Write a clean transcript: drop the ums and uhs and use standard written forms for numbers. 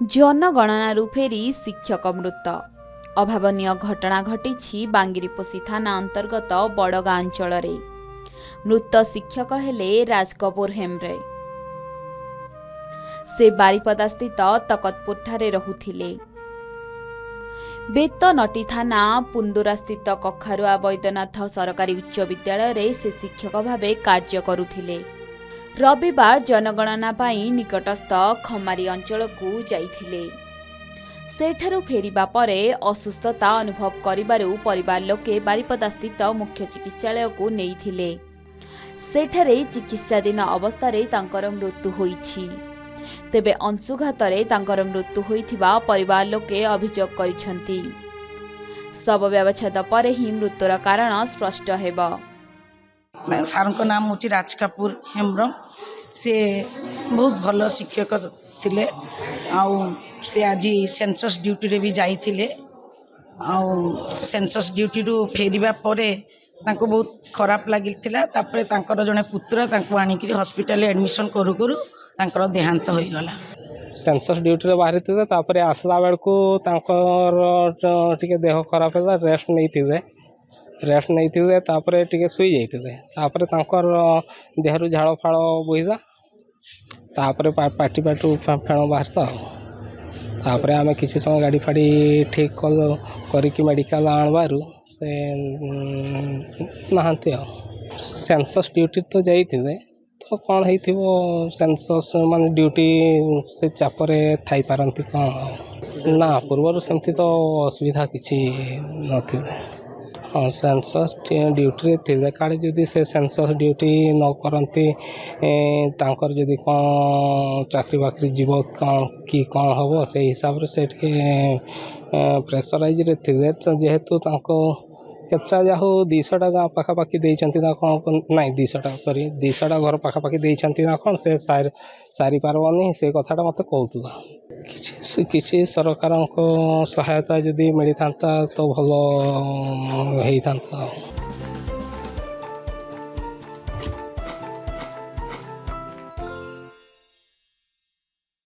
जनगणना फेरी शिक्षक मृत अभावनीय घटना घटी बांगिरीपोषी थाना अंतर्गत बड़गाँ अंचल मृत शिक्षक हेले राजकपूर हेम्ब्रे। से बारिपदा स्थित तकतपुर ठारे रहुथिले। बेतनटी थाना पुंदुरा स्थित कखारुआ वैद्यनाथ सरकारी उच्च विद्यालय से शिक्षक भावे कार्य करुथिले। रविवार जनगणना पाई निकटस्थ खमारी अंचल को जाइथिले। सेठारु फेरिबा परे असुस्थता अनुभव करिबारु परिवार लोके बारिपदा स्थित मुख्य चिकित्सालय को नेइथिले। सेठारे चिकित्साधीन अवस्था तांकर मृत्यु होईछि। तेबे अंशुघातरे तांकर मृत्यु होइथिबा परिवार लोके अभियोग करिसंती। शव व्यवच्छेद परे ही मृत्युर कारण स्पष्ट हेबो। सार को नाम हूँ राज कपूर हेम्ब्रम। से बहुत भल शिक्षक थिले। से आज सेंसस ड्यूटी रे भी जाइथिले। सेंसस ड्यूटी रु फेरिबा परे तांको बहुत खराब लागिथिला। तापरे तांकर जने पुत्र तांको आनिकरी हॉस्पिटल एडमिशन करू करू तांकर देहांत होई गला। सेंसस ड्यूटी रे बाहरी थे। तापरे आसला बेल को तांकर टिके देह खराब होला। रेस्ट नहीं तापरे टिके सुई जाइथिले। तापरे तांकर देहरु झाड़ फाड़ बोहिला। तापरे पाटी पाटू फेण बाहरता। तापरे आमे किसी समय गाड़ी फाड़ी ठीक करिकी मेडिकल आणबारु से नहांती। सेंसस ड्यूटी तो जाइथिले तो कौन होइथिबो सेंसस मान ड्यूटी से चापरे थाई पारंती कौन ना पूर्वर सेमती तो असुविधा किछि नथिले। हाँ सेंसस ड्यूटी थे काले जदि से सेंसस ड्यूटी न करती तांकर जदि कौन चाकरी बाकरी जीव कि कौन हम से हिसाब से प्रेसराइज रे थे। तो जेहेतु केतटा जाहो 200टा गाँव पाखापाखि देइचंती ना कौन नहीं 200टा सॉरी 200टा घर पाखापाखि देइचंती ना कौन से सारी पारबनी से कथाटा मते कहउतला। किसी सरकार सहायता जदि मिली था तो भल होता।